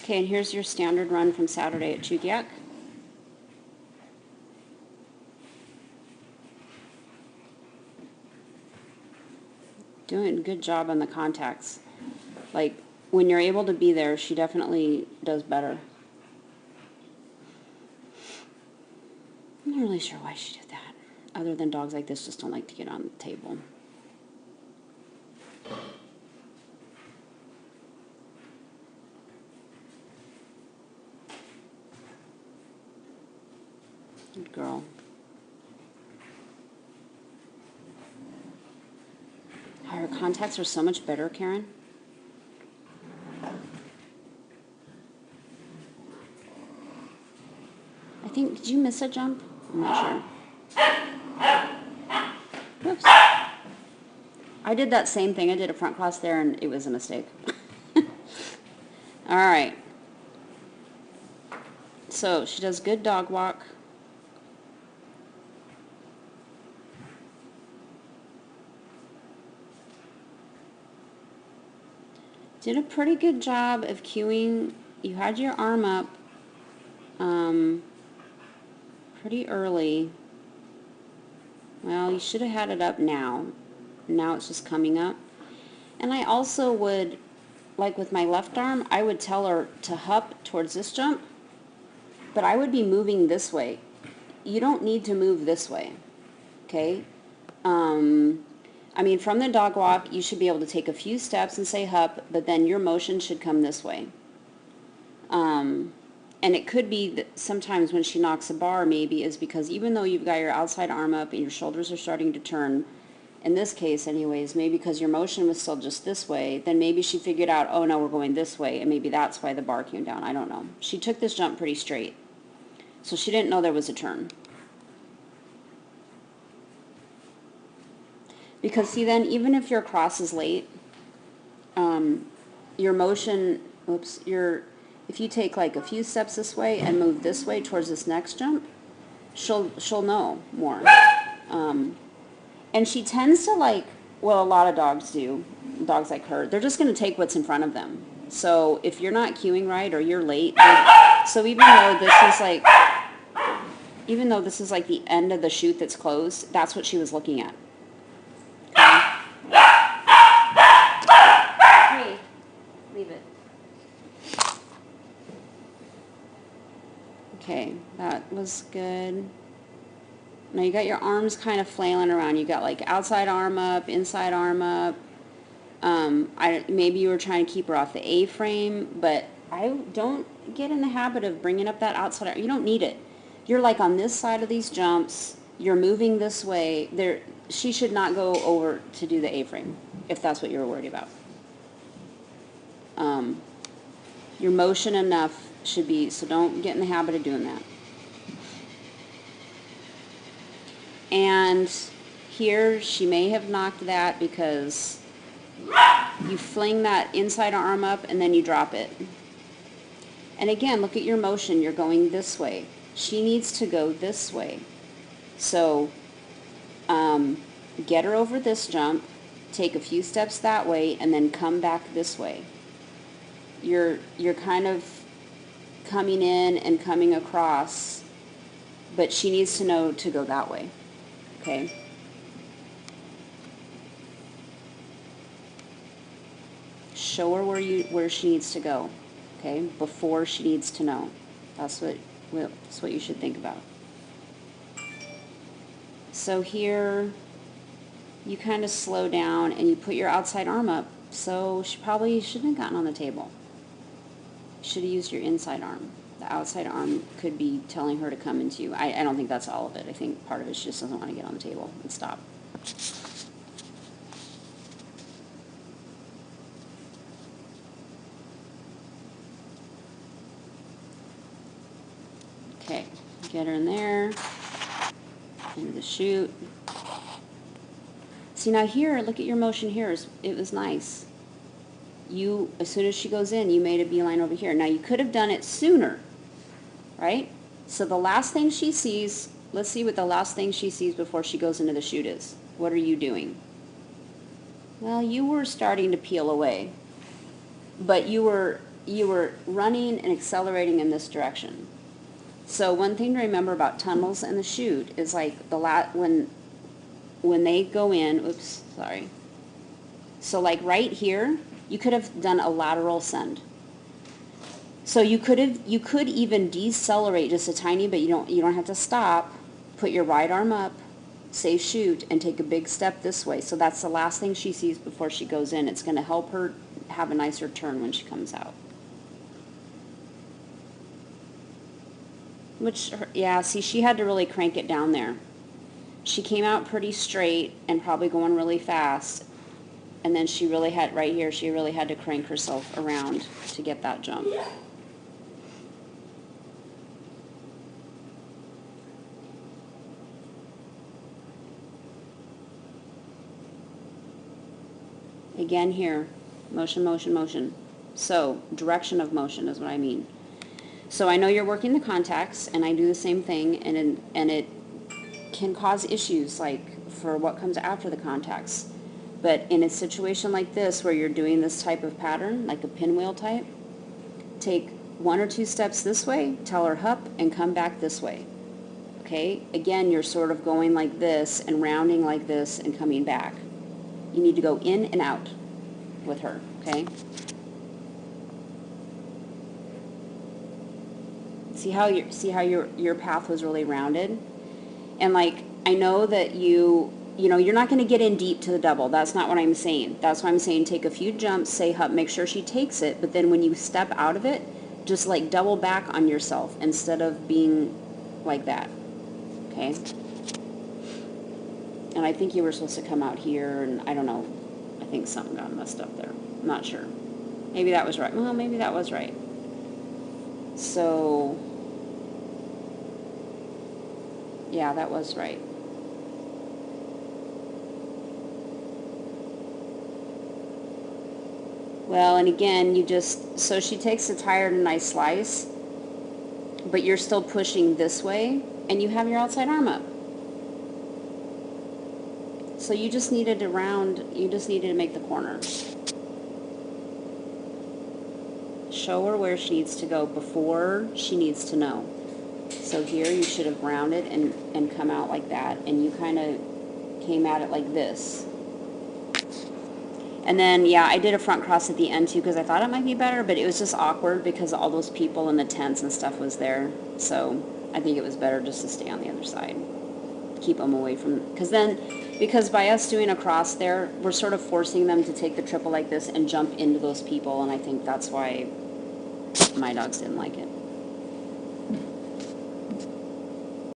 Okay, and here's your standard run from Saturday at Chugiak. Doing a good job on the contacts. Like, when you're able to be there, she definitely does better. I'm not really sure why she did that, other than dogs like this just don't like to get on the table. Good girl. Her contacts are so much better, Karen. I think, did you miss a jump? I'm not sure. Whoops. I did that same thing. I did a front cross there, and it was a mistake. All right. So she does good dog walk. Did a pretty good job of cueing. You had your arm up pretty early. Well, you should have had it up now. Now it's just coming up. And I also would, like with my left arm, I would tell her to hup towards this jump, but I would be moving this way. You don't need to move this way, okay? I mean, from the dog walk, you should be able to take a few steps and say hup, but then your motion should come this way. And it could be that sometimes when she knocks a bar, maybe is because even though you've got your outside arm up and your shoulders are starting to turn, in this case anyways, maybe because your motion was still just this way, then maybe she figured out, oh no, we're going this way, and maybe that's why the bar came down. I don't know. She took this jump pretty straight, so she didn't know there was a turn. Because see then, even if your cross is late, your motion, if you take like a few steps this way and move this way towards this next jump, she'll know more. And she tends to like, well, a lot of dogs do, dogs like her, they're just going to take what's in front of them. So if you're not cueing right or you're late, so even though this is like the end of the chute that's closed, that's what she was looking at. Hey, leave it. Okay, that was good. Now you got your arms kind of flailing around. You got like outside arm up, inside arm up. Maybe you were trying to keep her off the A-frame, but I don't get in the habit of bringing up that outside arm. You don't need it. You're like on this side of these jumps. You're moving this way. She should not go over to do the A-frame, if that's what you were worried about. Your motion enough should be, so don't get in the habit of doing that. And here she may have knocked that because you fling that inside arm up and then you drop it. And again, look at your motion. You're going this way. She needs to go this way. So get her over this jump, take a few steps that way, and then come back this way. You're kind of coming in and coming across, but she needs to know to go that way. Okay? Show her where she needs to go. Okay? Before she needs to know. That's what you should think about. So here, you kind of slow down and you put your outside arm up. So she probably shouldn't have gotten on the table. Should have used your inside arm. The outside arm could be telling her to come into you. I don't think that's all of it. I think part of it she just doesn't want to get on the table and stop. Okay, get her in there, into the chute. See now here, look at your motion here. It was nice. As soon as she goes in, you made a beeline over here. Now you could have done it sooner, right? So the last thing she sees, let's see what the last thing she sees before she goes into the chute is. What are you doing? Well, you were starting to peel away, but you were you were running and accelerating in this direction. So one thing to remember about tunnels and the chute is like when they go in, oops, sorry. So like right here, you could have done a lateral send. So you could even decelerate just a tiny bit. You don't have to stop. Put your right arm up, say shoot, and take a big step this way. So that's the last thing she sees before she goes in. It's going to help her have a nicer turn when she comes out. Yeah, see, she had to really crank it down there. She came out pretty straight and probably going really fast. And then she really had, right here, she really had to crank herself around to get that jump. Again here, motion, motion, motion. So, direction of motion is what I mean. So I know you're working the contacts, and I do the same thing, and it can cause issues, like, for what comes after the contacts. But in a situation like this, where you're doing this type of pattern, like a pinwheel type, take 1 or 2 steps this way, tell her hup, and come back this way. Okay? Again, you're sort of going like this, and rounding like this, and coming back. You need to go in and out with her, okay? See how your path was really rounded? And like, I know that you're not going to get in deep to the double. That's not what I'm saying. That's why I'm saying take a few jumps, say hup, make sure she takes it, but then when you step out of it, just like double back on yourself instead of being like that, okay? And I think you were supposed to come out here, and I don't know. I think something got messed up there. I'm not sure. Maybe that was right. Well, maybe that was right. So, yeah, that was right. Well, and again, so she takes the tire in a nice slice, but you're still pushing this way, and you have your outside arm up. So you just needed to make the corner. Show her where she needs to go before she needs to know. So here you should have rounded and come out like that, and you kind of came at it like this. And then, yeah, I did a front cross at the end too because I thought it might be better, but it was just awkward because all those people in the tents and stuff was there. So I think it was better just to stay on the other side. Keep them away from, because by us doing a cross there, we're sort of forcing them to take the triple like this and jump into those people, and I think that's why my dogs didn't like it.